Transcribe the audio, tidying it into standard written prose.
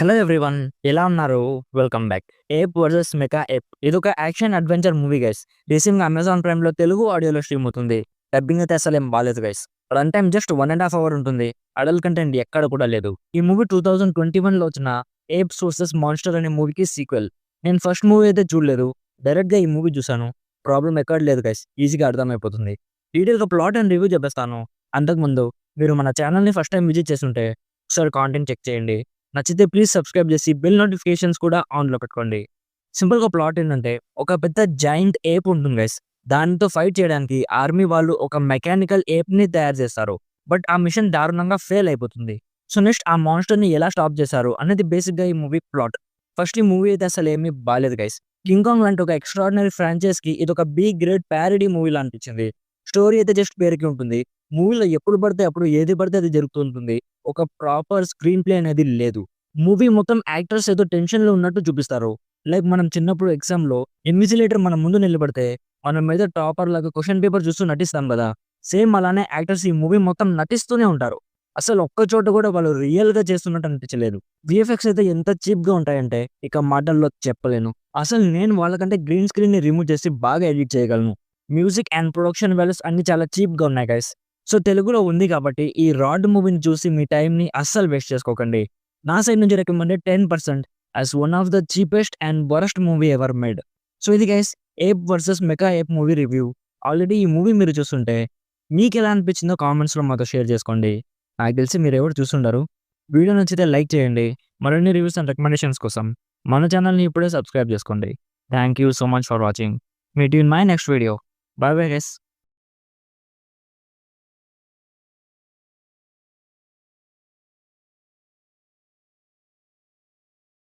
Hello everyone, ఎలా ఉన్నారు? Welcome back. Ape versus mecha ape ఇదొక యాక్షన్ అడ్వెంచర్ మూవీ గైస్. రీసెంట్గా అమెజాన్ ప్రైమ్లో తెలుగు ఆడియోలో స్ట్రీమ్ అవుతుంది. డబ్బింగ్ అయితే అసలు ఏం బాలేదు guys. Run time just 1.5 hour ఉంటుంది. అడల్ట్ కంటెంట్ ఎక్కడ కూడా లేదు. ఈ మూవీ 2021లో వచ్చిన ఏప్స్ వర్సెస్ మాన్స్టర్ అనే మూవీకి సీక్వెల్. నేను ఫస్ట్ మూవీ అయితే చూడలేదు, డైరెక్ట్గా ఈ మూవీ చూసాను. ప్రాబ్లం ఎక్కడ లేదు గైస్, ఈజీగా అర్థమైపోతుంది. డీటెయిల్గా ప్లాట్ అండ్ రివ్యూ చెప్పేస్తాను. అంతకుముందు మీరు మన ఛానల్ని ఫస్ట్ టైం విజిట్ చేస్తుంటే ఒకసారి కాంటెంట్ చెక్ చేయండి. నచ్చితే ప్లీజ్ సబ్స్క్రైబ్ చేసి బెల్ నోటిఫికేషన్స్ కూడా ఆన్లో పెట్టుకోండి. సింపుల్గా ప్లాట్ ఏంటంటే, ఒక పెద్ద జాయింట్ ఏప్ ఉంటుంది గైస్. దానితో ఫైట్ చేయడానికి ఆర్మీ వాళ్ళు ఒక మెకానికల్ ఏప్ని తయారు చేస్తారు. బట్ ఆ మిషన్ దారుణంగా ఫెయిల్ అయిపోతుంది. సో నెక్స్ట్ ఆ మాన్స్టర్ని ఎలా స్టాప్ చేశారు అనేది బేసిక్గా ఈ మూవీ ప్లాట్. ఫస్ట్ ఈ మూవీ అయితే అసలు ఏమీ బాలేదు గైస్. కింగ్ కాంగ్ లాంటి ఒక ఎక్స్ట్రాడినరీ ఫ్రాంచైజ్కి ఇది ఒక బి గ్రేడ్ ప్యారడీ మూవీలా అనిపించింది. స్టోరీ అయితే జస్ట్ పేరుకి ఉంటుంది. మూవీలో ఎప్పుడు పడితే అప్పుడు ఏది పడితే అది జరుగుతుంటుంది. ఒక ప్రాపర్ స్క్రీన్ ప్లే అనేది లేదు. మూవీ మొత్తం యాక్టర్స్ ఏదో టెన్షన్‌లో ఉన్నట్టు చూపిస్తారు. లైక్ మనం చిన్నప్పుడు ఎగ్జామ్‌లో ఇన్విజిలేటర్ మన ముందు నిలబడితే, మనం మీద టాపర్ లాగా క్వెషన్ పేపర్ చూస్తూ నటిస్తాం గదా! సేమ్ అలానే యాక్టర్స్ ఈ మూవీ మొత్తం నటిస్తూనే ఉంటారు. అసలు ఒక్క చోట కూడా వాళ్ళు రియల్‌గా చేస్తున్నట్టు అనిపించలేదు. వీఎఫ్ఎక్స్ అయితే ఎంత చీప్‌గా ఉంటాయంటే ఇక మాటల్లో చెప్పలేను. అసలు నేను వాళ్ళకంటే గ్రీన్ స్క్రీన్‌ని రిమూవ్ చేసి బాగా ఎడిట్ చేయగలను. మ్యూజిక్ అండ్ ప్రొడక్షన్ వాల్యూస్ అన్నీ చాలా చీప్‌గా ఉన్నాయి గైస్. సో తెలుగులో ఉంది కాబట్టి ఈ రాడ్ మూవీని చూసి మీ టైంని అస్సలు వేస్ట్ చేసుకోకండి. నా సైడ్ నుంచి recommended 10% as one of the cheapest and worst movie ever made. So ఇది guys Ape versus mecha Ape movie review. Already ఈ మూవీ మీరు చూస్తుంటే మీకెలా అనిపించిందో కామెంట్స్‌లో మాతో షేర్ చేసుకోండి. నాకు తెలిసి మీరెవరు చూసుండరు. వీడియో నచ్చితే లైక్ చేయండి. మరిన్ని రివ్యూస్ అండ్ రికమెండేషన్స్ కోసం మన ఛానల్‌ని ఇప్పుడే సబ్స్క్రైబ్ చేసుకోండి. Thank you so much for watching. Meet you in my next video. By bye guys.